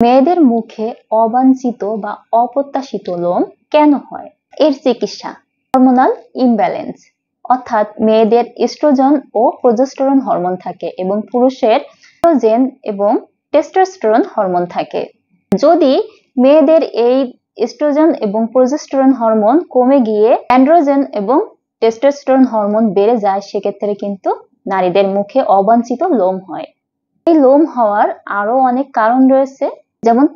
মেয়েদের মুখে অবাঞ্ছিত বা অপ্রত্যাশিত লোম কেন হয়? এর চিকিৎসা হরমোনাল ইমব্যালেন্স, অর্থাৎ মেয়েদের এস্ট্রোজেন ও প্রোজেস্টেরন হরমোন থাকে এবং পুরুষের এস্ট্রোজেন এবং টেস্টোস্টেরন হরমোন থাকে। যদি মেয়েদের এই এস্ট্রোজেন এবং প্রোজেস্টেরন হরমোন কমে গিয়ে অ্যান্ড্রোজেন এবং টেস্টোস্টেরন হরমোন বেড়ে যায়, সেক্ষেত্রে কিন্তু নারীদের মুখে অবাঞ্ছিত লোম হয়। এই লোম হওয়ার আরো অনেক কারণ রয়েছে, যেমন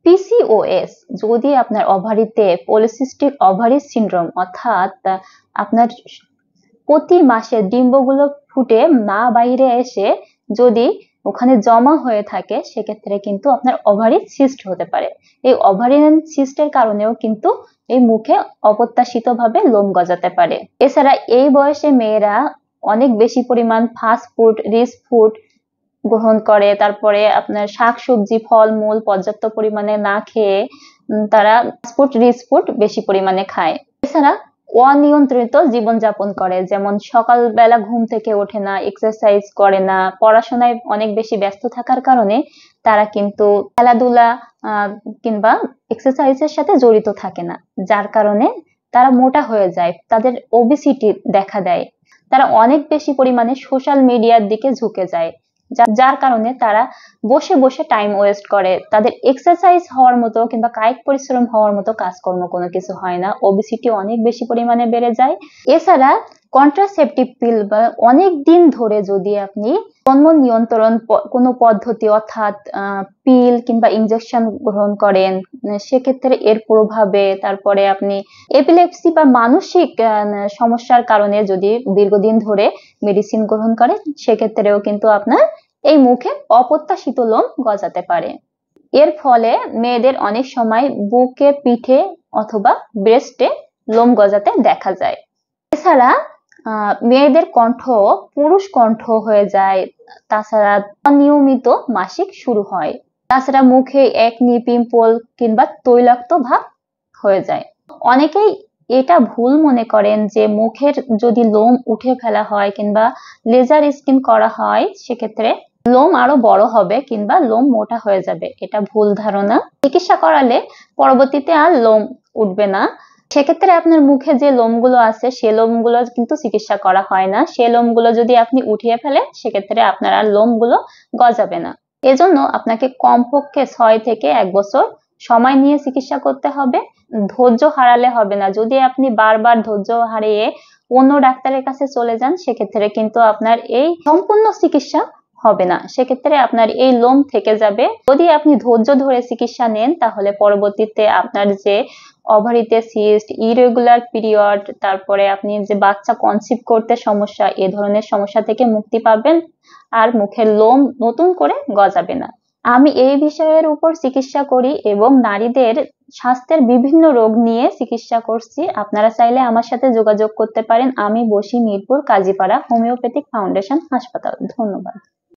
পিসিওএস, যদি আপনার ওভারিতে পলিসিস্টিক ওভারি সিনড্রোম, অর্থাৎ আপনার প্রতি মাসে ডিম্বগুলো ফুটে না বাইরে এসে যদি ওখানে জমা হয়ে থাকে, সেক্ষেত্রে কিন্তু আপনার ওভারি সিস্ট হতে পারে। এই ওভারিয়ান সিস্টের কারণেও কিন্তু এই মুখে অপ্রত্যাশিতভাবে লোম গজাতে পারে। এছাড়া এই বয়সে মেয়েরা অনেক বেশি পরিমাণ ফাস্ট ফুড, রিচ ফুড গ্রহণ করে, তারপরে আপনার শাকসবজি, ফলমূল পর্যাপ্ত পরিমাণে না খেয়ে তারা ফাস্ট ফুড, রিচ ফুড বেশি পরিমাণে খায়। এছাড়া অনিয়ন্ত্রিত জীবনযাপন করে, যেমন সকালবেলা ঘুম থেকে ওঠে না, এক্সারসাইজ করে না, পড়াশোনায় অনেক বেশি ব্যস্ত থাকার কারণে তারা কিন্তু খেলাধুলা কিংবা এক্সারসাইজের সাথে জড়িত থাকে না, যার কারণে তারা মোটা হয়ে যায়, তাদের ওবেসিটি দেখা দেয়। তারা অনেক বেশি পরিমাণে সোশ্যাল মিডিয়ার দিকে ঝুঁকে যায়, যার কারণে তারা বসে বসে টাইম ওয়েস্ট করে, তাদের এক্সারসাইজ হওয়ার মতো কিংবা কায়িক পরিশ্রম হওয়ার মতো কাজকর্ম কোনো কিছু হয় না, ওবেসিটি অনেক বেশি পরিমাণে বেড়ে যায়। এছাড়া কন্ট্রাসেপটিভ পিল বা অনেক দিন ধরে যদি আপনি জন্ম নিয়ন্ত্রণ কোনো পদ্ধতি অর্থাৎ পিল কিংবা ইনজেকশন গ্রহণ করেন, সেক্ষেত্রে এর প্রভাবে, তারপরে আপনি এপিলেপসি বা মানসিক সমস্যার কারণে যদি দীর্ঘদিন ধরে মেডিসিন গ্রহণ করেন, সেক্ষেত্রেও কিন্তু আপনার এই মুখে অপ্রত্যাশিত লোম গজাতে পারে। এর ফলে মেয়েদের অনেক সময় বুকে, পিঠে অথবা ব্রেস্টে লোম গজাতে দেখা যায়। এছাড়া মেয়েদের কণ্ঠ পুরুষ কণ্ঠ হয়ে যায়, তাছাড়া অনিয়মিত মাসিক শুরু হয়, তাছাড়া মুখে একনি, পিম্পল কিংবা তৈলাক্ত ভাব হয়ে যায়। অনেকেই এটা ভুল মনে করেন যে মুখের যদি লোম উঠে ফেলা হয় কিংবা লেজার স্কিন করা হয়, সেক্ষেত্রে লোম আরো বড় হবে কিংবা লোম মোটা হয়ে যাবে। এটা ভুল ধারণা। চিকিৎসা করালে পরবর্তীতে আর লোম উঠবে না। সেক্ষেত্রে আপনার মুখে যে লোমগুলো আছে, সে লোমগুলো কিন্তু চিকিৎসা করা হয় না। সে লোমগুলো যদি আপনি উঠিয়ে ফেলেন, সেক্ষেত্রে আপনার আর লোমগুলো গজাবে না। এজন্য আপনাকে কমপক্ষে 6 থেকে 1 বছর সময় নিয়ে চিকিৎসা করতে হবে। ধৈর্য হারালে হবে না। যদি আপনি বারবার ধৈর্য হারিয়ে অন্য ডাক্তারের কাছে চলে যান, সেক্ষেত্রে কিন্তু আপনার এই সম্পূর্ণ চিকিৎসা হবে না, সেক্ষেত্রে আপনার এই লোম থেকে যাবে। যদি আপনি ধৈর্য ধরে চিকিৎসা নেন, তাহলে পরবর্তীতে আপনার যে ওভারিতে সিস্ট, ইরেগুলার পিরিয়ড, তারপরে আপনি যে বাচ্চা কনসিভ করতে সমস্যা, এ ধরনের সমস্যা থেকে মুক্তি পাবেন, আর মুখের লোম নতুন করে গজাবে না। আমি এই বিষয়ের উপর চিকিৎসা করি এবং নারীদের স্বাস্থ্যের বিভিন্ন রোগ নিয়ে চিকিৎসা করছি। আপনারা চাইলে আমার সাথে যোগাযোগ করতে পারেন। আমি বসি মিরপুর কাজীপাড়া হোমিওপ্যাথিক ফাউন্ডেশন হাসপাতাল। ধন্যবাদ।